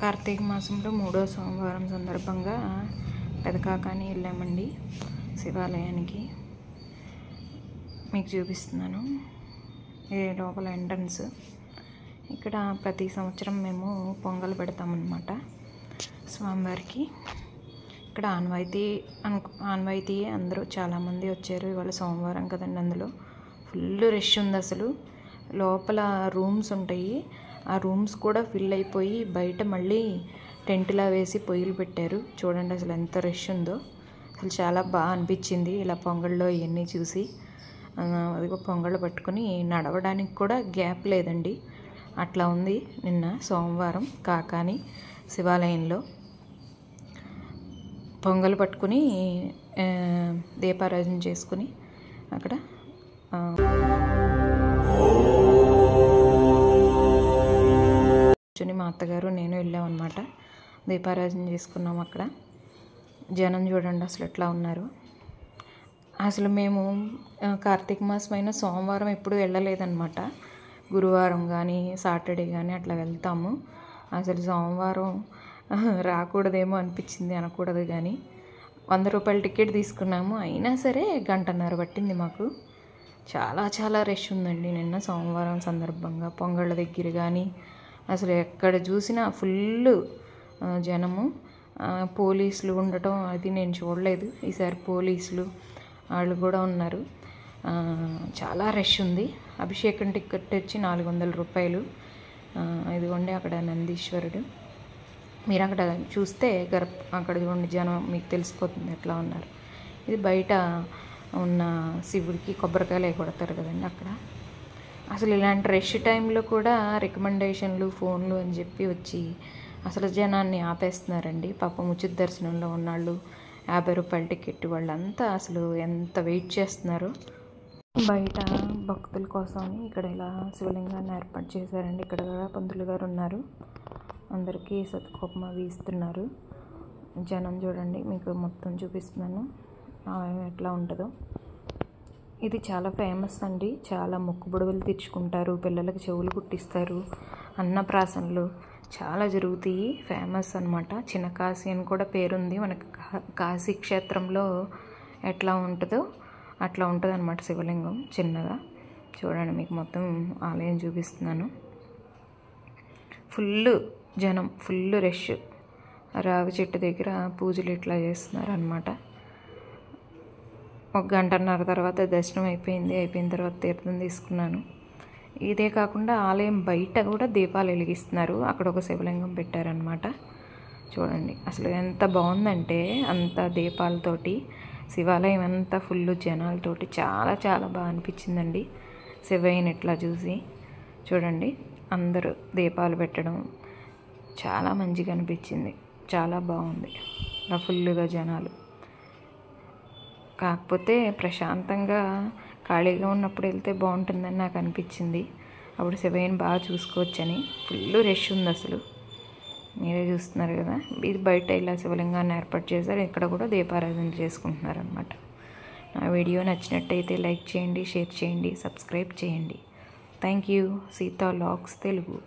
కార్తీక మాసంలో 3వ సోమవారం సందర్భంగా పెదకాకాని వెళ్ళామండి శివాలయానికి. మీకు చూపిస్తున్నాను. ఇది లోపల ఎంట్రన్స్. ఇక్కడ ప్రతి సంవత్సరం మేము పొంగల్ పెడతామన్నమాట స్వామివారికి. ఇక్కడ ఆన్వాయితీ అందరూ చాలామంది వచ్చారు. ఇవాళ సోమవారం కదండి, అందులో ఫుల్ రష్ ఉంది. అసలు లోపల రూమ్స్ ఉంటాయి, ఆ రూమ్స్ కూడా ఫిల్ అయిపోయి బయట మళ్ళీ టెంట్లా వేసి పొయ్యిలు పెట్టారు. చూడండి అసలు ఎంత రష్ ఉందో. అసలు చాలా బాగా అనిపించింది ఇలా పొంగల్లో ఇవన్నీ చూసి. అదిగో పొంగళ్ళు పట్టుకొని నడవడానికి కూడా గ్యాప్ లేదండి, అట్లా ఉంది. నిన్న సోమవారం కాకాని శివాలయంలో పొంగల్ పట్టుకుని దీపారాధన చేసుకుని అక్కడ మా అత్తగారు నేను వెళ్ళామన్నమాట. దీపారాధన చేసుకున్నాం. అక్కడ జనం చూడండి అసలు ఎట్లా ఉన్నారు. అసలు మేము కార్తీక మాసం అయినా సోమవారం ఎప్పుడు వెళ్ళలేదన్నమాట. గురువారం కానీ సాటర్డే కానీ అట్లా వెళ్తాము. అసలు సోమవారం రాకూడదేమో అనిపించింది, అనకూడదు కానీ 100 రూపాయల టికెట్ తీసుకున్నాము. అయినా సరే 1.5 గంట పట్టింది మాకు. చాలా చాలా రష్ ఉందండి నిన్న సోమవారం సందర్భంగా. పొంగళ్ళ దగ్గర కానీ అసలు ఎక్కడ చూసినా ఫుల్ జనము. పోలీసులు ఉండటం అది నేను చూడలేదు. ఈసారి పోలీసులు వాళ్ళు కూడా ఉన్నారు. చాలా రష్ ఉంది. అభిషేకం టికెట్ వచ్చి 400 రూపాయలు. ఇదిగోండి అక్కడ నందీశ్వరుడు. మీరు అక్కడ చూస్తే అక్కడ చూడండి జనం, మీకు తెలిసిపోతుంది ఎట్లా ఉన్నారు. ఇది బయట ఉన్న శివుడికి కొబ్బరికాయలు కొడతారు కదండి అక్కడ. అసలు ఇలాంటి రష్ టైంలో కూడా రికమెండేషన్లు ఫోన్లు అని చెప్పి వచ్చి అసలు జనాన్ని ఆపేస్తున్నారండి. పాపం ఉచిత దర్శనంలో ఉన్నాళ్ళు 50 రూపాయల టికెట్ వాళ్ళంతా అసలు ఎంత వెయిట్ చేస్తున్నారు. బయట భక్తుల కోసమని ఇక్కడ ఇలా శివలింగాన్ని ఏర్పాటు చేశారండి. ఇక్కడ పంతులు గారు ఉన్నారు, అందరికీ సత్కోపం అవి ఇస్తున్నారు. జనం చూడండి, మీకు మొత్తం చూపిస్తున్నాను ఎట్లా ఉంటుందో. ఇది చాలా ఫేమస్ అండి. చాలా మొక్కుబడులు తీర్చుకుంటారు, పిల్లలకి చెవులు కుట్టిస్తారు, అన్నప్రాసనలు చాలా జరుగుతాయి. ఫేమస్ అనమాట. చిన్న కాశీ అని కూడా పేరుంది. మనకి కాశీ క్షేత్రంలో ఎట్లా ఉంటుందో అట్లా ఉంటుంది అనమాట శివలింగం చిన్నగా. చూడండి మీకు మొత్తం ఆలయం చూపిస్తున్నాను. ఫుల్ జనం, ఫుల్ రష్. రావి చెట్టు దగ్గర పూజలు ఇట్లా చేస్తున్నారు అనమాట. 1.5 గంట తర్వాత దర్శనం అయిపోయిన తర్వాత తీర్థం తీసుకున్నాను. ఇదే కాకుండా ఆలయం బయట కూడా దీపాలు వెలిగిస్తున్నారు. అక్కడ ఒక శివలింగం పెట్టారనమాట. చూడండి అసలు ఎంత బాగుందంటే అంత దీపాలతోటి శివాలయం అంతా ఫుల్ జనాలతోటి చాలా చాలా బాగా అనిపించిందండి శివయ్యని ఇట్లా చూసి. చూడండి అందరూ దీపాలు పెట్టడం చాలా మంచిగా అనిపించింది, చాలా బాగుంది. అలా ఫుల్గా జనాలు. కాకపోతే ప్రశాంతంగా ఖాళీగా ఉన్నప్పుడు వెళ్తే బాగుంటుందని నాకు అనిపించింది. అప్పుడు శివయ్యని బాగా చూసుకోవచ్చని. ఫుల్ రష్ ఉంది అసలు, మీరే చూస్తున్నారు కదా. ఇది బయట ఇలా శివలింగాన్ని ఏర్పాటు చేశారు. ఇక్కడ కూడా దీపారాధన చేసుకుంటున్నారు అనమాట. నా వీడియో నచ్చినట్టయితే లైక్ చేయండి, షేర్ చేయండి, సబ్స్క్రైబ్ చేయండి. Thank you. Sita vlogs Telugu.